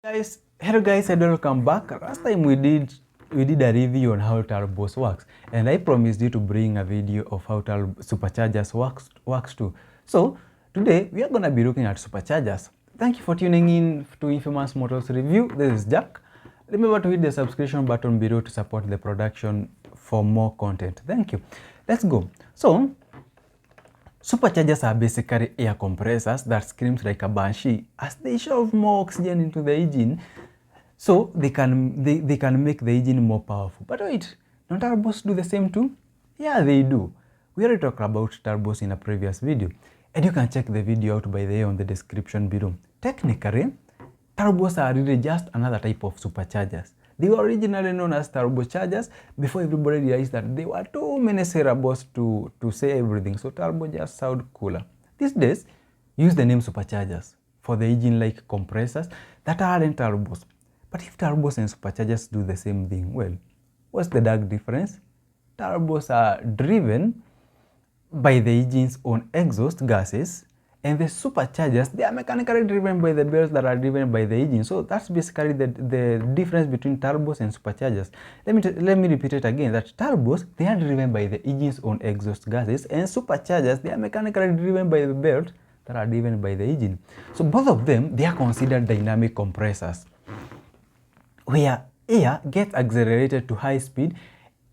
Guys, hello guys and welcome back. Last time we did a review on how turbos works, and I promised you to bring a video of how superchargers works too. So today we are gonna be looking at superchargers. Thank you for tuning in to Infamous Motors Review. This is Jack. Remember to hit the subscription button below to support the production for more content. Thank you. Let's go. So superchargers are basically air compressors that screams like a banshee as they shove more oxygen into the engine, so they can make the engine more powerful. But wait, don't turbos do the same too? Yeah, they do. We already talked about turbos in a previous video, and you can check the video out by the way on the description below. Technically, turbos are really just another type of superchargers. They were originally known as turbochargers before everybody realized that there were too many syllables to say everything, so turbo just sound cooler. These days, use the name superchargers for the engine-like compressors that aren't turbos. But if turbos and superchargers do the same thing, well, what's the dark difference? Turbos are driven by the engine's own exhaust gases, and the superchargers, they are mechanically driven by the belts that are driven by the engine. So that's basically the difference between turbos and superchargers. Let me repeat it again, that turbos, they are driven by the engine's own exhaust gases, and superchargers, they are mechanically driven by the belts that are driven by the engine. So both of them, they are considered dynamic compressors, where air gets accelerated to high speed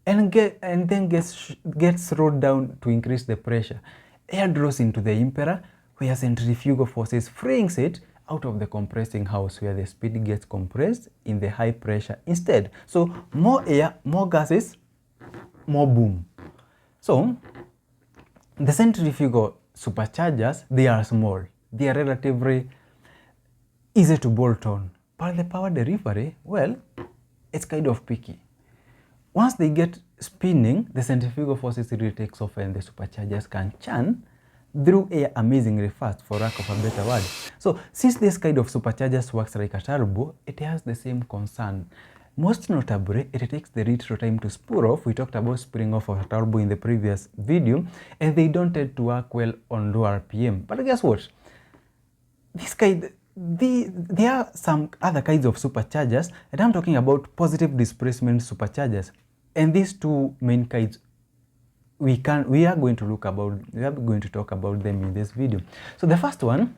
and then gets slowed down to increase the pressure. Air draws into the impeller, where centrifugal forces freeing it out of the compressing house, where the speed gets compressed in the high pressure instead. So more air, more gases, more boom. So the centrifugal superchargers, they are small. They are relatively easy to bolt on. But the power delivery, well, it's kind of picky. Once they get spinning, the centrifugal forces really takes off, and the superchargers can churn through air amazingly fast, for lack of a better word. So since this kind of superchargers works like a turbo, it has the same concern. Most notably, it takes the retro time to spool off. We talked about spooling off of a turbo in the previous video, and they don't tend to work well on low RPM. But guess what? There are some other kinds of superchargers, and I'm talking about positive displacement superchargers. And these two main kinds, we are going to talk about them in this video. So the first one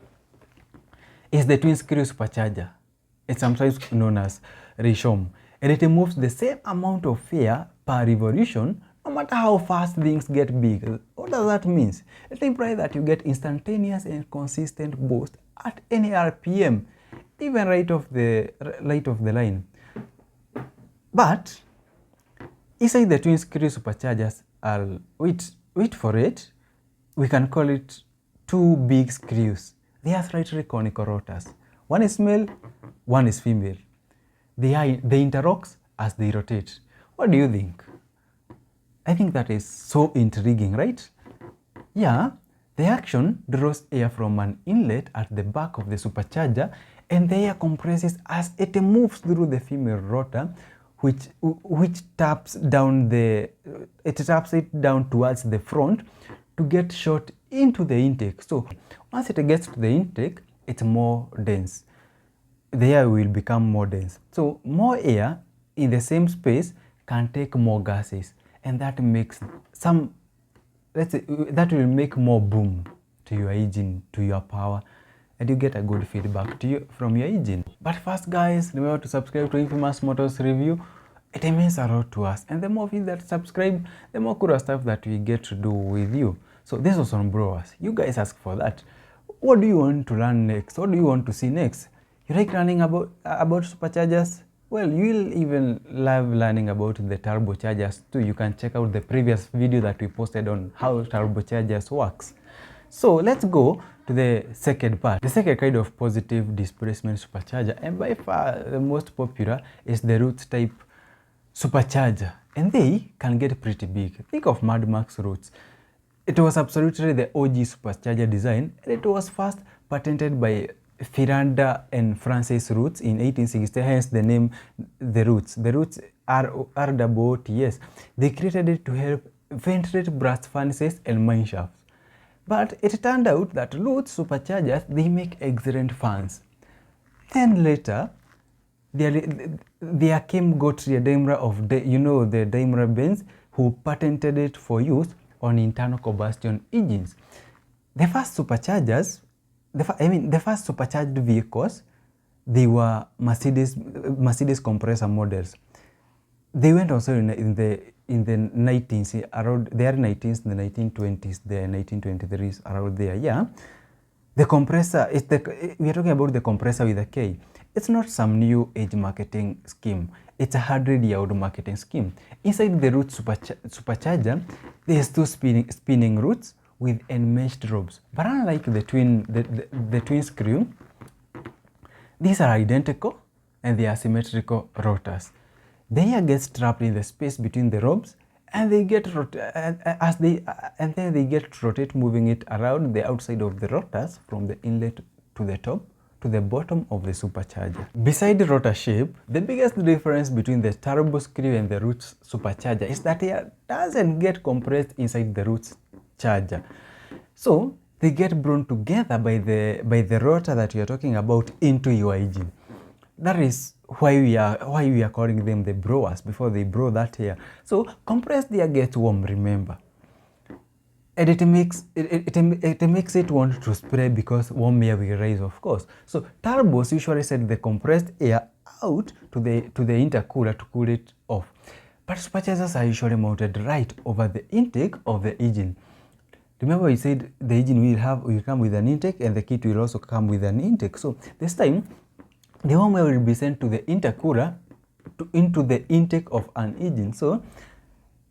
is the twin screw supercharger. It's sometimes known as Rishom, and it moves the same amount of air per revolution no matter how fast things get big. What does that mean? It implies that you get instantaneous and consistent boost at any RPM, even right off the line. But inside the twin screw superchargers are, wait for it, we can call it two big screws. They are slightly conical rotors. One is male, one is female. They interlock as they rotate. What do you think? I think that is so intriguing, right? Yeah, the action draws air from an inlet at the back of the supercharger, and the air compresses as it moves through the female rotor, which taps it down towards the front to get shot into the intake. So once it gets to the intake, it's more dense. The air will become more dense. So more air in the same space can take more gases, and that makes that will make more boom to your engine, to your power, and you get a good feedback from your engine. But first, guys, remember to subscribe to Infamous Motors Review. It means a lot to us, and the more of you that subscribe, the more cool stuff that we get to do with you. So this was on Brewers. You guys ask for that. What do you want to learn next? What do you want to see next? You like learning about superchargers? Well, you will even love learning about the turbochargers too. You can check out the previous video that we posted on how turbochargers works. So let's go to the second part. The second kind of positive displacement supercharger, and by far the most popular, is the Roots type supercharger, and they can get pretty big. Think of Mad Max Roots. It was absolutely the OG supercharger design, and it was first patented by Firanda and Francis Roots in 1860, hence the name the Roots. The Roots are RWOTS. They created it to help ventilate blast furnaces and mine shafts. But it turned out that Roots superchargers, they make excellent fans. Then later, the Hakim Gotri Daimler of the Daimler Benz, who patented it for use on internal combustion engines. The first superchargers, the first supercharged vehicles, they were Mercedes compressor models. They went also in the 19s, around the early 19s, the 1920s, the 1923s, around there. Yeah, the compressor is we are talking about the compressor with a K. It's not some new age marketing scheme. It's a 100-year-old marketing scheme. Inside the root supercharger, there's two spinning roots with enmeshed ropes. But unlike the twin screw, these are identical and they are symmetrical rotors. The air gets trapped in the space between the ropes, and they get then they get to rotate, moving it around the outside of the rotors from the inlet to the top to the bottom of the supercharger. Beside the rotor shape, the biggest difference between the turbo screw and the root supercharger is that air doesn't get compressed inside the root charger. So they get blown together by the rotor that we are talking about into your engine. That is why we are calling them the blowers, before they blow that air. So compressed air gets warm, remember, and it makes it want to spray because warm air will rise, of course. So turbos usually send the compressed air out to the intercooler to cool it off, but superchargers are usually mounted right over the intake of the engine. Remember, we said the engine will come with an intake, and the kit will also come with an intake. So this time, the warm air will be sent to the intercooler into the intake of an engine. So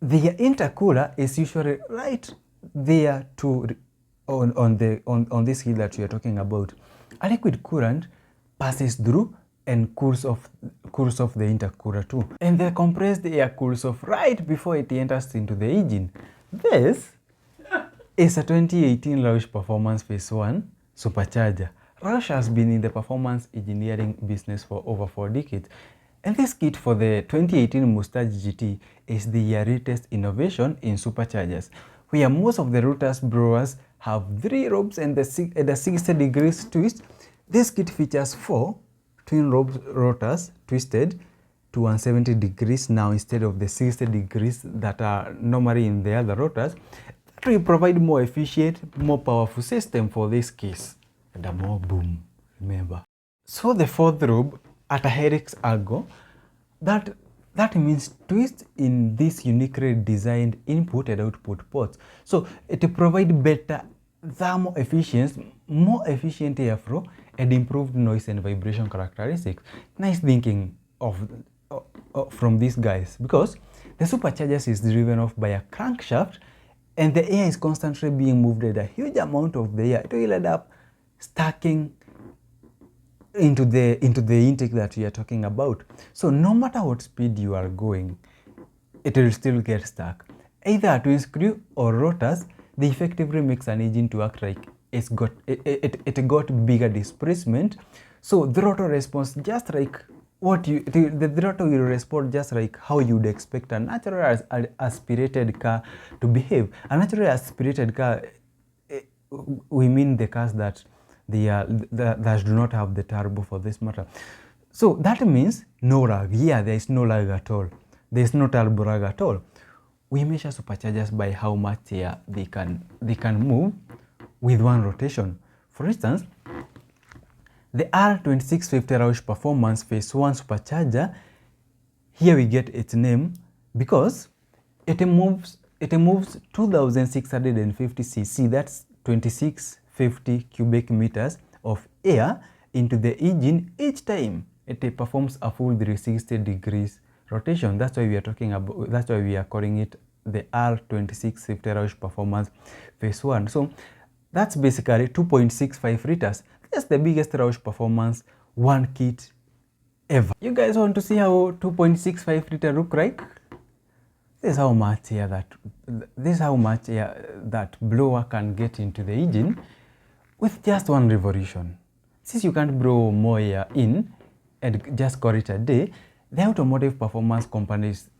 the intercooler is usually right there on this hill that we are talking about. A liquid coolant passes through and cools off the intercooler too. And the compressed air cools off right before it enters into the engine. This is a 2018 Roush Performance Phase 1 supercharger. Roush has been in the performance engineering business for over 4 decades. And this kit for the 2018 Mustang GT is the latest innovation in superchargers, where most of the rotors blowers have 3 ropes and a 60 degrees twist. This kit features 4 twin rotors twisted to 170 degrees now instead of the 60 degrees that are normally in the other rotors. That will provide more efficient, more powerful system for this case, and a more boom, remember. So the 4th rope at a helix angle, that means twist in this uniquely designed input and output ports. So it will provide better thermal efficiency, more efficient airflow, and improved noise and vibration characteristics. Nice thinking from these guys, because the superchargers is driven off by a crankshaft, and the air is constantly being moved, at a huge amount of the air. It will end up stacking into the intake that we are talking about. So no matter what speed you are going, it will still get stuck. Either a twin screw or rotors, they effectively makes an engine to act like it got bigger displacement. So the rotor responds just like the rotor will respond just like how you'd expect a naturally aspirated car to behave. A naturally aspirated car, we mean the cars that that do not have the turbo, for this matter. So that means no lag. Yeah, there is no lag at all. There is no turbo lag at all. We measure superchargers by how much air they can move with one rotation. For instance, the R2650 Roush Performance Phase 1 supercharger, here we get its name because it moves 2650 cc, that's 2650 cubic meters of air into the engine each time it performs a full 360 degrees rotation. That's why we are talking about, that's why we are calling it the R2650 Roush Performance Phase 1. So that's basically 2.65 liters. That's the biggest Roush Performance 1 kit ever. You guys want to see how 2.65 liter look like? This is how much air that blower can get into the engine with just one revolution. Since you can't blow more air in and just call it a day, the automotive performance companies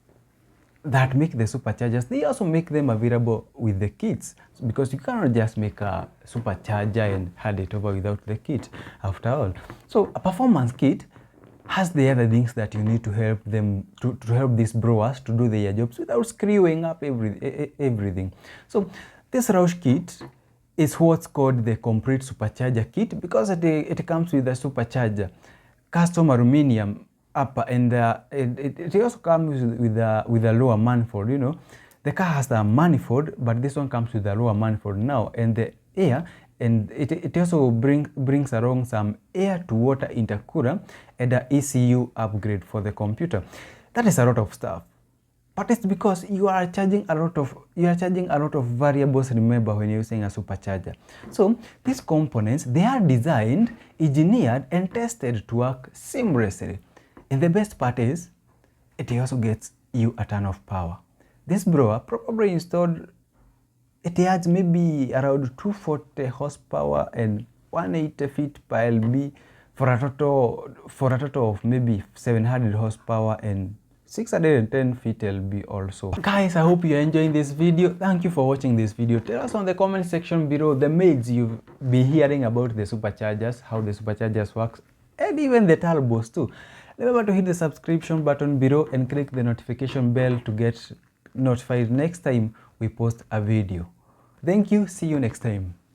that make the superchargers, they also make them available with the kits, because you cannot just make a supercharger and hand it over without the kit after all. So a performance kit has the other things that you need to help them to help these brewers to do their jobs without screwing up everything. So this Roush kit is what's called the complete supercharger kit, because it comes with a supercharger, custom aluminum upper, and it also comes with a lower manifold. You know, the car has a manifold, but this one comes with a lower manifold now, and the air, and it also brings along some air to water intercooler and an ECU upgrade for the computer. That is a lot of stuff, but it's because you are charging a lot of variables, remember, when you're using a supercharger. So these components, they are designed, engineered, and tested to work seamlessly. And the best part is, it also gets you a ton of power. This brewer probably installed, it has maybe around 240 horsepower and 180 feet per lb for a total of maybe 700 horsepower and 610 feet lb also. Guys, I hope you're enjoying this video. Thank you for watching this video. Tell us on the comment section below the myths you've been hearing about the superchargers, how the superchargers works, and even the turbos too. Remember to hit the subscription button below and click the notification bell to get notified next time we post a video. Thank you. See you next time.